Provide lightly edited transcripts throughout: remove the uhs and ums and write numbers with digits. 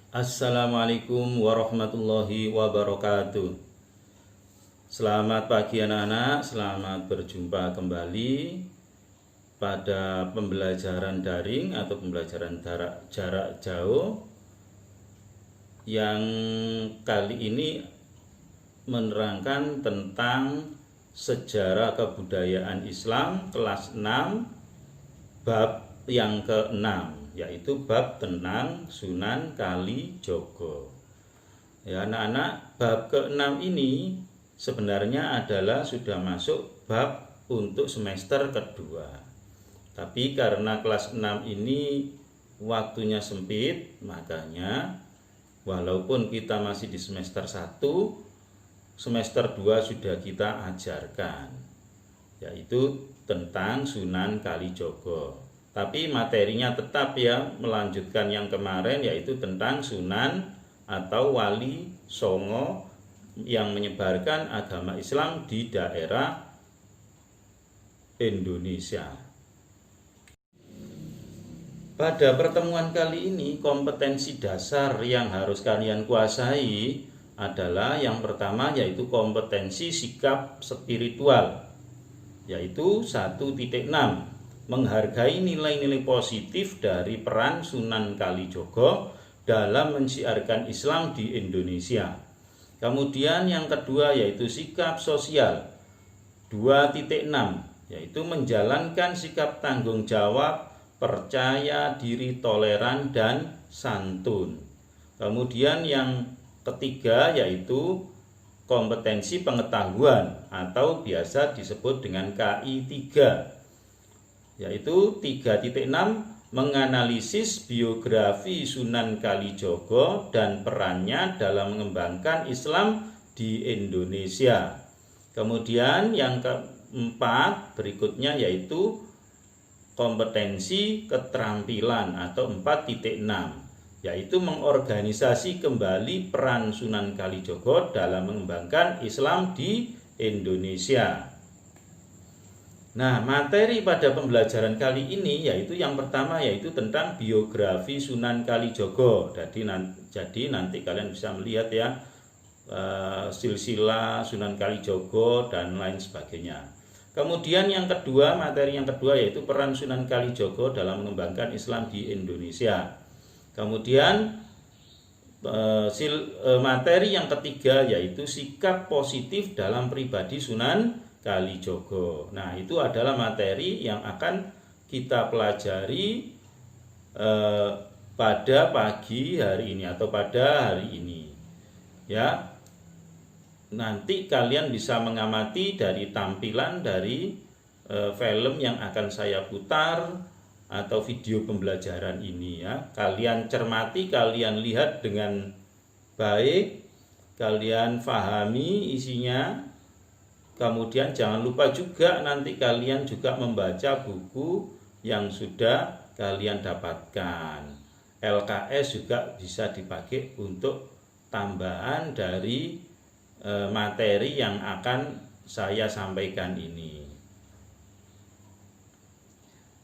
Assalamualaikum warahmatullahi wabarakatuh. Selamat pagi anak-anak, selamat berjumpa kembali pada pembelajaran daring atau pembelajaran jarak jauh yang kali ini menerangkan tentang sejarah kebudayaan Islam kelas 6 bab yang ke-6, yaitu bab tentang Sunan Kalijogo. Ya anak-anak, bab ke-6 ini sebenarnya adalah sudah masuk bab untuk semester kedua. Tapi karena kelas 6 ini waktunya sempit, makanya walaupun kita masih di semester 1, semester 2 sudah kita ajarkan, yaitu tentang Sunan Kalijogo. Tapi materinya tetap ya melanjutkan yang kemarin, yaitu tentang Sunan atau Wali Songo yang menyebarkan agama Islam di daerah Indonesia. Pada pertemuan kali ini, kompetensi dasar yang harus kalian kuasai adalah yang pertama, yaitu kompetensi sikap spiritual, yaitu 1.6, menghargai nilai-nilai positif dari peran Sunan Kalijogo dalam mensiarkan Islam di Indonesia. Kemudian yang kedua yaitu sikap sosial 2.6, yaitu menjalankan sikap tanggung jawab, percaya diri, toleran, dan santun. Kemudian yang ketiga yaitu kompetensi pengetahuan atau biasa disebut dengan KI 3, yaitu 3.6, menganalisis biografi Sunan Kalijogo dan perannya dalam mengembangkan Islam di Indonesia. Kemudian yang keempat berikutnya yaitu kompetensi keterampilan atau 4.6, yaitu mengorganisasi kembali peran Sunan Kalijogo dalam mengembangkan Islam di Indonesia. Nah, materi pada pembelajaran kali ini yaitu yang pertama yaitu tentang biografi Sunan Kalijogo. Jadi nanti kalian bisa melihat ya silsilah Sunan Kalijogo dan lain sebagainya. Kemudian yang kedua, materi yang kedua yaitu peran Sunan Kalijogo dalam mengembangkan Islam di Indonesia. Kemudian materi yang ketiga yaitu sikap positif dalam pribadi Sunan Kalijogo. Nah, itu adalah materi yang akan kita pelajari pada pagi hari ini atau pada hari ini. Ya. Nanti kalian bisa mengamati dari tampilan dari film yang akan saya putar atau video pembelajaran ini ya. Kalian cermati, kalian lihat dengan baik, kalian pahami isinya. Kemudian jangan lupa juga nanti kalian juga membaca buku yang sudah kalian dapatkan. LKS juga bisa dipakai untuk tambahan dari materi yang akan saya sampaikan ini.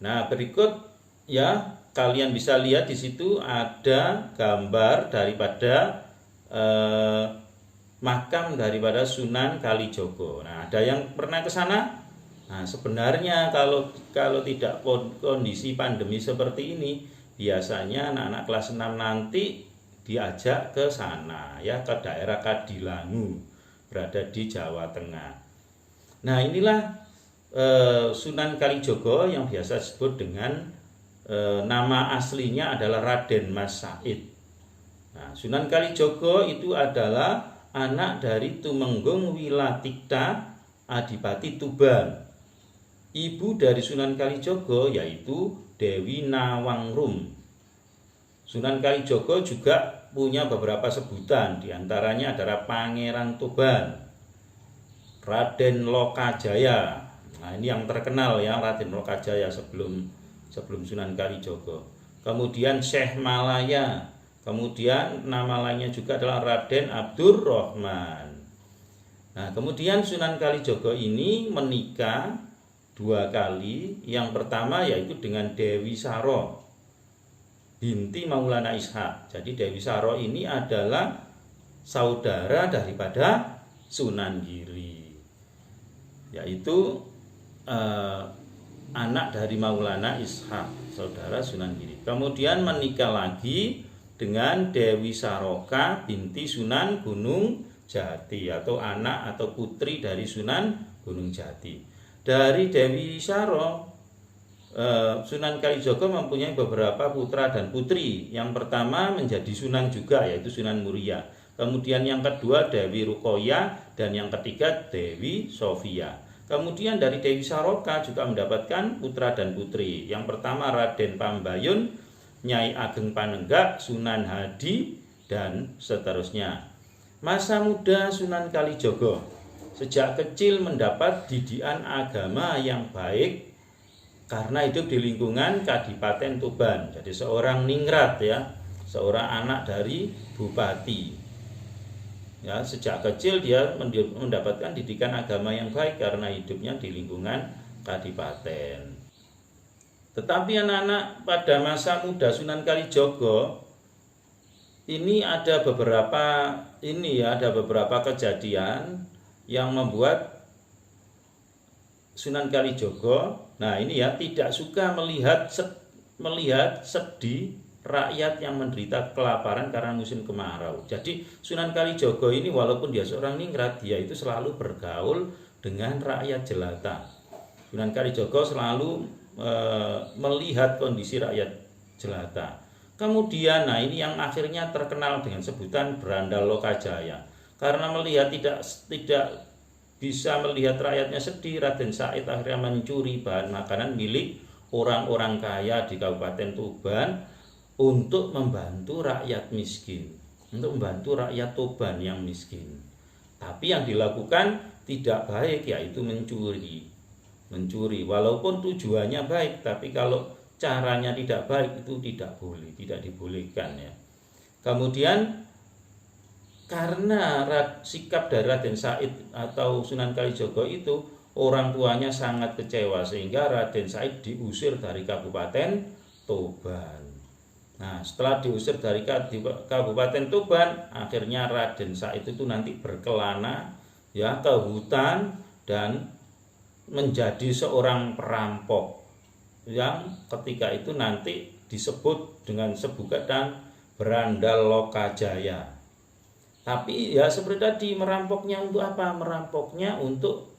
Nah, berikut ya kalian bisa lihat di situ ada gambar daripada makam daripada Sunan Kalijogo. Nah, ada yang pernah ke sana? Nah, sebenarnya kalau tidak kondisi pandemi seperti ini, biasanya anak-anak kelas 6 nanti diajak ke sana ya, ke daerah Kadilangu, berada di Jawa Tengah. Nah, inilah Sunan Kalijogo yang biasa disebut dengan nama aslinya adalah Raden Mas Said. Nah, Sunan Kalijogo itu adalah anak dari Tumenggung Wilatikta Adipati Tuban. Ibu dari Sunan Kalijogo yaitu Dewi Nawangrum. Sunan Kalijogo juga punya beberapa sebutan, diantaranya adalah Pangeran Tuban, Raden Lokajaya. Nah, ini yang terkenal ya, Raden Lokajaya sebelum Sunan Kalijogo. Kemudian Syekh Malaya. Kemudian nama lainnya juga adalah Raden Abdurrahman. Nah, kemudian Sunan Kalijogo ini menikah 2 kali. Yang pertama yaitu dengan Dewi Saro. binti Maulana Ishaq. Jadi Dewi Saro ini adalah saudara daripada Sunan Giri, yaitu anak dari Maulana Ishaq, saudara Sunan Giri. Kemudian menikah lagi dengan Dewi Saroka binti Sunan Gunung Jati, atau anak atau putri dari Sunan Gunung Jati. Dari Dewi Saro, Sunan Kalijaga mempunyai beberapa putra dan putri. Yang pertama menjadi Sunan juga, yaitu Sunan Muria. Kemudian yang kedua Dewi Rukoya, dan yang ketiga Dewi Sofia. Kemudian dari Dewi Saroka juga mendapatkan putra dan putri. Yang pertama Raden Pambayun, Nyai Ageng Panenggak, Sunan Hadi, dan seterusnya. Masa muda Sunan Kalijaga, sejak kecil mendapat didikan agama yang baik karena hidup di lingkungan Kadipaten Tuban. Jadi seorang ningrat, ya, seorang anak dari bupati. Ya, sejak kecil dia mendapatkan didikan agama yang baik karena hidupnya di lingkungan Kadipaten. Tetapi anak-anak pada masa muda Sunan Kalijaga ini ada beberapa kejadian yang membuat Sunan Kalijaga, nah ini ya, tidak suka melihat sedih rakyat yang menderita kelaparan karena musim kemarau. Jadi Sunan Kalijaga ini walaupun dia seorang ningrat, dia itu selalu bergaul dengan rakyat jelata. Sunan Kalijaga selalu melihat kondisi rakyat jelata. Kemudian, nah ini yang akhirnya terkenal dengan sebutan Berandal Lokajaya. Karena melihat tidak bisa melihat rakyatnya sedih, Raden Said akhirnya mencuri bahan makanan milik orang-orang kaya di Kabupaten Tuban untuk membantu rakyat miskin, untuk membantu rakyat Tuban yang miskin. Tapi yang dilakukan tidak baik, yaitu mencuri. Walaupun tujuannya baik, tapi kalau caranya tidak baik itu tidak dibolehkan, ya. Kemudian karena sikap dari Raden Said atau Sunan Kalijaga itu, orang tuanya sangat kecewa sehingga Raden Said diusir dari Kabupaten Tuban. Nah, setelah diusir dari Kabupaten Tuban, akhirnya Raden Said itu nanti berkelana, ya, ke hutan dan menjadi seorang perampok yang ketika itu nanti disebut dengan sebutan Berandal Lokajaya. Tapi ya seperti tadi, merampoknya untuk apa? Merampoknya untuk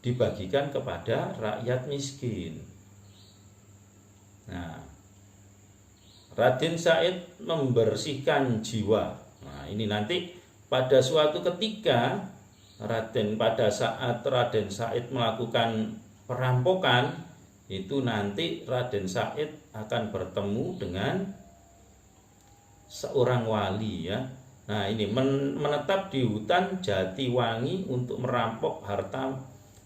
dibagikan kepada rakyat miskin. Nah, Raden Said membersihkan jiwa. Nah, ini nanti pada suatu ketika pada saat Raden Said melakukan perampokan, itu nanti Raden Said akan bertemu dengan seorang wali, ya. Nah, ini menetap di hutan Jatiwangi untuk merampok harta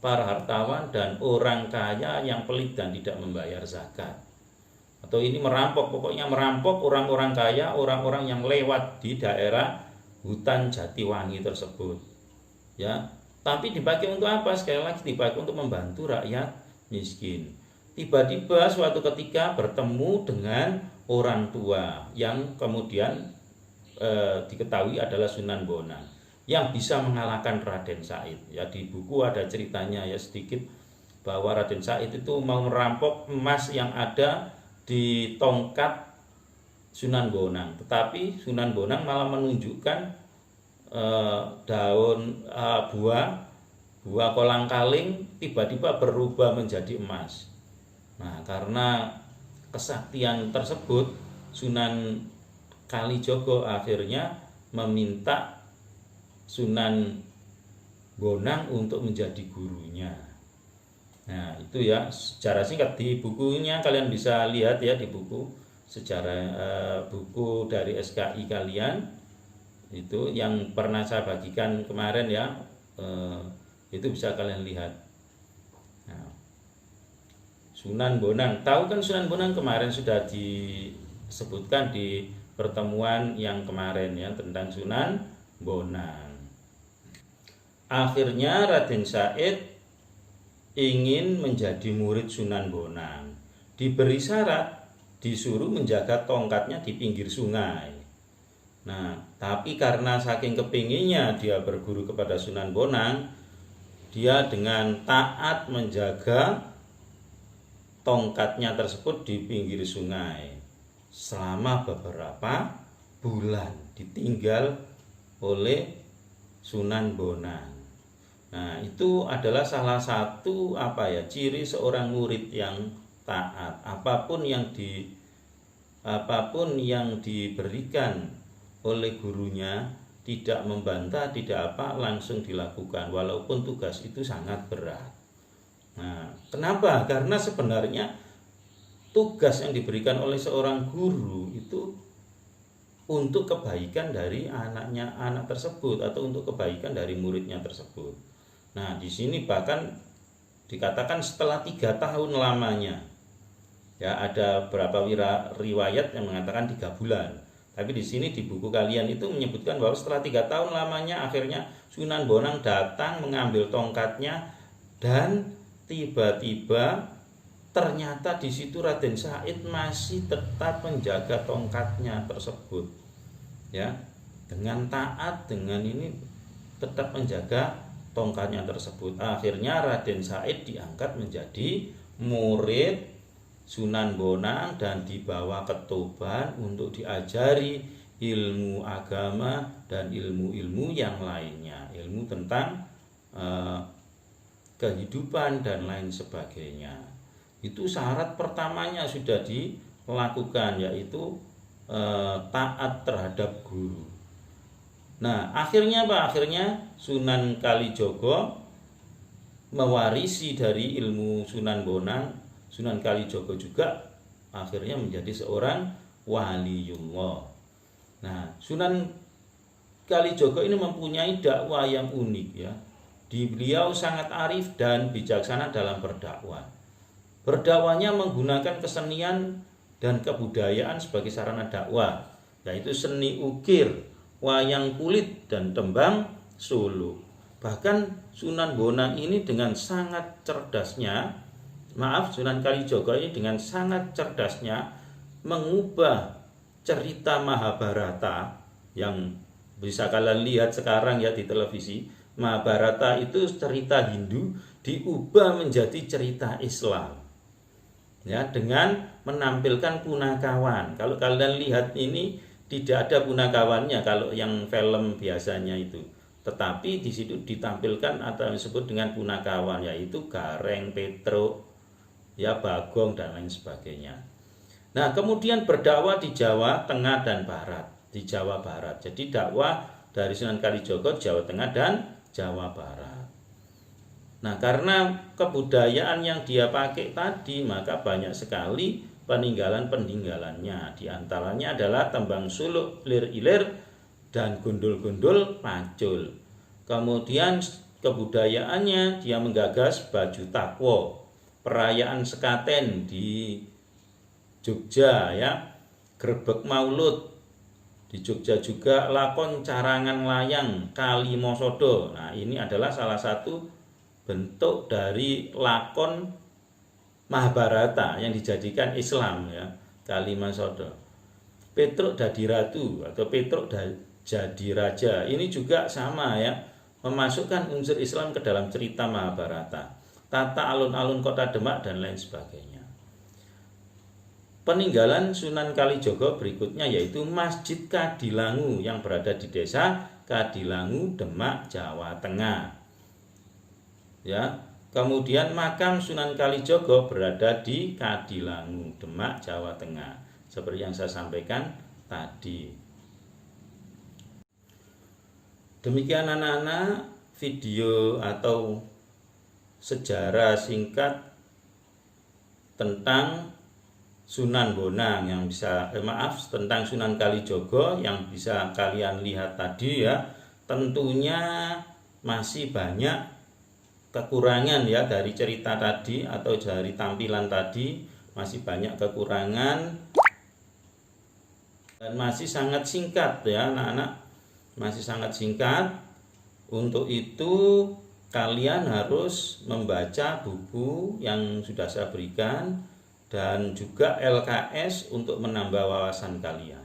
para hartawan dan orang kaya yang pelit dan tidak membayar zakat. Atau ini pokoknya merampok orang-orang kaya, orang-orang yang lewat di daerah hutan Jatiwangi tersebut, ya. Tapi dipakai untuk apa? Sekali lagi dipakai untuk membantu rakyat miskin. Tiba-tiba suatu ketika bertemu dengan orang tua yang kemudian diketahui adalah Sunan Bonang yang bisa mengalahkan Raden Said. Ya, di buku ada ceritanya, ya, sedikit, bahwa Raden Said itu mau merampok emas yang ada di tongkat Sunan Bonang, tetapi Sunan Bonang malah menunjukkan buah kolang-kaling tiba-tiba berubah menjadi emas. Nah, karena kesaktian tersebut, Sunan Kalijaga akhirnya meminta Sunan Bonang untuk menjadi gurunya. Nah, itu ya secara singkat di bukunya, kalian bisa lihat, ya, di buku sejarah, buku dari SKI kalian itu yang pernah saya bagikan kemarin, ya, itu bisa kalian lihat. Nah, Sunan Bonang, tahu kan Sunan Bonang kemarin sudah disebutkan di pertemuan yang kemarin, ya, tentang Sunan Bonang. Akhirnya Raden Said ingin menjadi murid Sunan Bonang. Diberi syarat disuruh menjaga tongkatnya di pinggir sungai. Nah, tapi karena saking kepinginnya dia berguru kepada Sunan Bonang, dia dengan taat menjaga tongkatnya tersebut di pinggir sungai selama beberapa bulan, ditinggal oleh Sunan Bonang. Nah, itu adalah salah satu ciri seorang murid yang taat. Apapun yang diberikan oleh gurunya, tidak membantah, tidak langsung dilakukan walaupun tugas itu sangat berat. Nah, kenapa? Karena sebenarnya tugas yang diberikan oleh seorang guru itu untuk kebaikan dari anak tersebut atau untuk kebaikan dari muridnya tersebut. Nah, di sini bahkan dikatakan setelah 3 tahun lamanya. Ya, ada beberapa riwayat yang mengatakan 3 bulan. Tapi di sini di buku kalian itu menyebutkan bahwa setelah 3 tahun lamanya akhirnya Sunan Bonang datang mengambil tongkatnya, dan tiba-tiba ternyata di situ Raden Said masih tetap menjaga tongkatnya tersebut. Ya, dengan taat, dengan ini tetap menjaga tongkatnya tersebut. Akhirnya Raden Said diangkat menjadi murid Sunan Bonang dan dibawa ke Tuban untuk diajari ilmu agama dan ilmu-ilmu yang lainnya, ilmu tentang kehidupan dan lain sebagainya. Itu syarat pertamanya sudah dilakukan, yaitu taat terhadap guru. Nah, akhirnya Akhirnya Sunan Kalijogo mewarisi dari ilmu Sunan Bonang. Sunan Kalijogo juga akhirnya menjadi seorang waliullah. Nah, Sunan Kalijogo ini mempunyai dakwah yang unik ya. Beliau sangat arif dan bijaksana dalam berdakwah. Berdakwahnya menggunakan kesenian dan kebudayaan sebagai sarana dakwah, yaitu seni ukir, wayang kulit, dan tembang suluk. Bahkan Sunan Bonang ini dengan sangat cerdasnya, Sunan Kalijogo ini dengan sangat cerdasnya mengubah cerita Mahabharata yang bisa kalian lihat sekarang ya di televisi. Mahabharata itu cerita Hindu diubah menjadi cerita Islam. Ya, dengan menampilkan punakawan. Kalau kalian lihat ini tidak ada punakawannya kalau yang film biasanya itu. Tetapi di situ ditampilkan atau disebut dengan punakawan, yaitu Gareng, Petruk, ya Bagong dan lain sebagainya. Nah, kemudian berdakwah di Jawa Tengah dan Barat, di Jawa Barat. Jadi dakwah dari Sunan Kalijogo Jawa Tengah dan Jawa Barat. Nah, karena kebudayaan yang dia pakai tadi, maka banyak sekali peninggalan-peninggalannya. Di antaranya adalah tembang suluk, lir-ilir, dan gundul-gundul pacul. Kemudian kebudayaannya dia menggagas baju takwo, perayaan sekaten di Jogja ya, grebek maulud di Jogja juga, lakon carangan layang Kalimosodo. Nah, ini adalah salah satu bentuk dari lakon Mahabharata yang dijadikan Islam ya, Kalimosodo. Petruk Dadi Ratu atau Petruk Jadi Raja ini juga sama ya, memasukkan unsur Islam ke dalam cerita Mahabharata. Tata alun-alun kota Demak dan lain sebagainya. Peninggalan Sunan Kalijogo berikutnya yaitu Masjid Kadilangu yang berada di desa Kadilangu, Demak, Jawa Tengah. Ya, kemudian makam Sunan Kalijogo berada di Kadilangu, Demak, Jawa Tengah. Seperti yang saya sampaikan tadi. Demikian anak-anak video atau sejarah singkat tentang Sunan Bonang yang tentang Sunan Kalijogo yang bisa kalian lihat tadi ya. Tentunya masih banyak kekurangan ya dari cerita tadi atau dari tampilan tadi, masih banyak kekurangan dan masih sangat singkat ya anak-anak, masih sangat singkat. Untuk itu kalian harus membaca buku yang sudah saya berikan dan juga LKS untuk menambah wawasan kalian.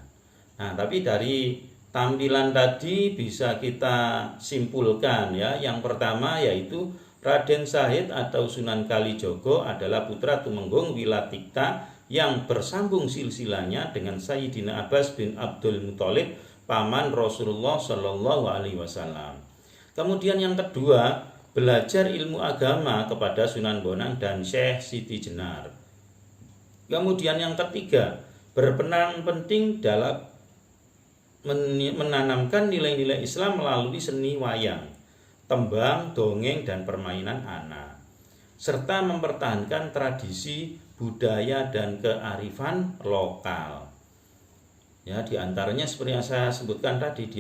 Nah, tapi dari tampilan tadi bisa kita simpulkan ya. Yang pertama yaitu Raden Syahid atau Sunan Kalijogo adalah putra Tumenggung Wilatikta yang bersambung silsilahnya dengan Sayyidina Abbas bin Abdul Muthalib, paman Rasulullah Shallallahu Alaihi Wasallam. Kemudian yang kedua, belajar ilmu agama kepada Sunan Bonang dan Syekh Siti Jenar. Kemudian yang ketiga, berperan penting dalam menanamkan nilai-nilai Islam melalui seni wayang, tembang, dongeng, dan permainan anak, serta mempertahankan tradisi, budaya, dan kearifan lokal. Ya, diantaranya seperti yang saya sebutkan tadi,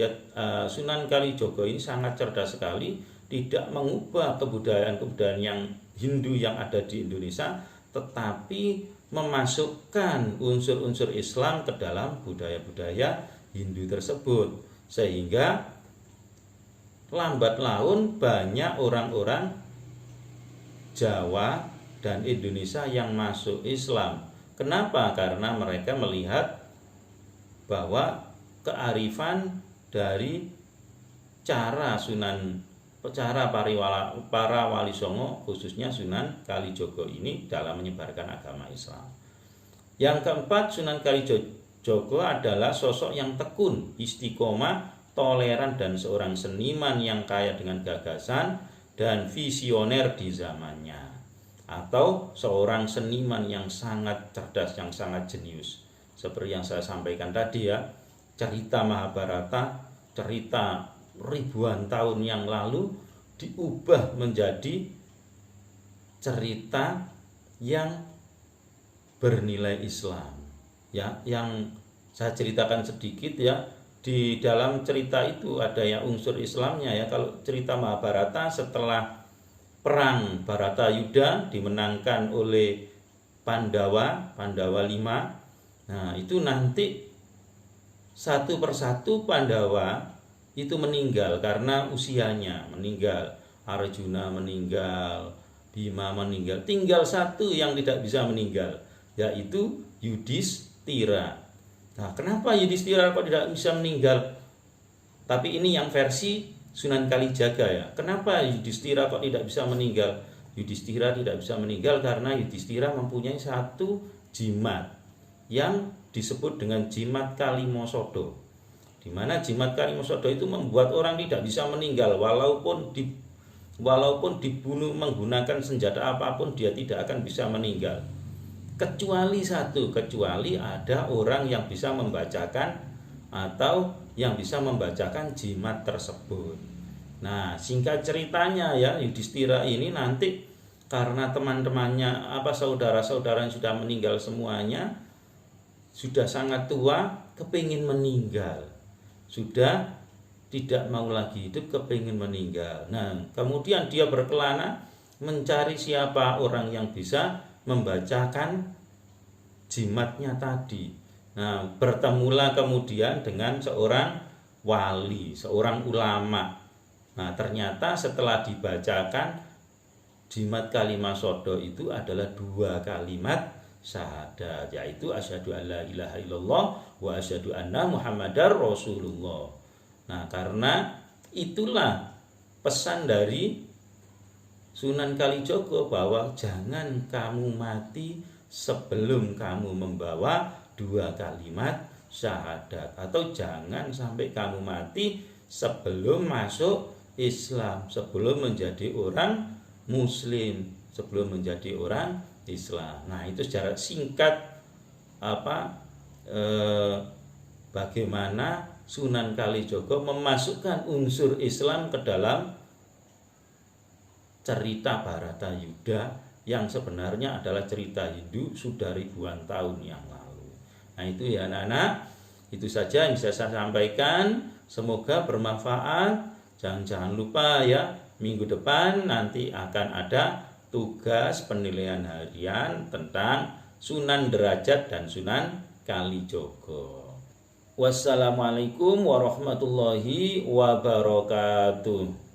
Sunan Kalijogo ini sangat cerdas sekali, tidak mengubah kebudayaan yang Hindu yang ada di Indonesia, tetapi memasukkan unsur-unsur Islam ke dalam budaya-budaya Hindu tersebut, sehingga lambat laun banyak orang-orang Jawa dan Indonesia yang masuk Islam. Kenapa? Karena mereka melihat bahwa kearifan dari cara para wali songo, khususnya Sunan Kalijogo ini dalam menyebarkan agama Islam. Yang keempat, Sunan Kalijogo adalah sosok yang tekun, istiqomah, toleran, dan seorang seniman yang kaya dengan gagasan dan visioner di zamannya, atau seorang seniman yang sangat cerdas, yang sangat jenius. Seperti yang saya sampaikan tadi ya, cerita Mahabharata, cerita ribuan tahun yang lalu diubah menjadi cerita yang bernilai Islam. Ya, yang saya ceritakan sedikit ya, di dalam cerita itu ada yang unsur Islamnya ya. Kalau cerita Mahabharata, setelah perang Baratayuda dimenangkan oleh Pandawa 5. Nah, itu nanti satu persatu Pandawa itu meninggal karena usianya meninggal. Arjuna meninggal, Bima meninggal, tinggal satu yang tidak bisa meninggal, yaitu Yudhistira. Nah, kenapa Yudhistira kok tidak bisa meninggal? Tapi ini yang versi Sunan Kalijaga ya. Kenapa Yudhistira kok tidak bisa meninggal? Yudhistira tidak bisa meninggal karena Yudhistira mempunyai satu jimat yang disebut dengan jimat Kalimosodo, di mana jimat Kalimosodo itu membuat orang tidak bisa meninggal walaupun dibunuh menggunakan senjata apapun, dia tidak akan bisa meninggal. Kecuali ada orang yang bisa membacakan atau yang bisa membacakan jimat tersebut. Nah, singkat ceritanya ya, Yudhistira ini nanti karena teman-temannya saudara-saudara yang sudah meninggal semuanya, sudah sangat tua, kepingin meninggal, sudah tidak mau lagi hidup, kepingin meninggal. Nah, kemudian dia berkelana mencari siapa orang yang bisa membacakan jimatnya tadi. Nah, bertemulah kemudian dengan seorang wali, seorang ulama. Nah, ternyata setelah dibacakan jimat Kalimosodo itu adalah 2 kalimat syahadat, yaitu asyhadu alla ilaha illallah wa asyhadu anna muhammadar rasulullah. Nah, karena itulah pesan dari Sunan Kalijogo bahwa jangan kamu mati sebelum kamu membawa 2 kalimat syahadat, atau jangan sampai kamu mati sebelum masuk Islam, sebelum menjadi orang muslim, sebelum menjadi orang Islam. Nah, itu secara singkat bagaimana Sunan Kalijogo memasukkan unsur Islam ke dalam cerita Baratayuda yang sebenarnya adalah cerita Hindu sudah ribuan tahun yang lalu. Nah, itu ya anak-anak, itu saja yang bisa saya sampaikan. Semoga bermanfaat. Jangan lupa ya, minggu depan nanti akan ada tugas penilaian harian tentang Sunan Derajat dan Sunan Kalijogo. Wassalamualaikum warahmatullahi wabarakatuh.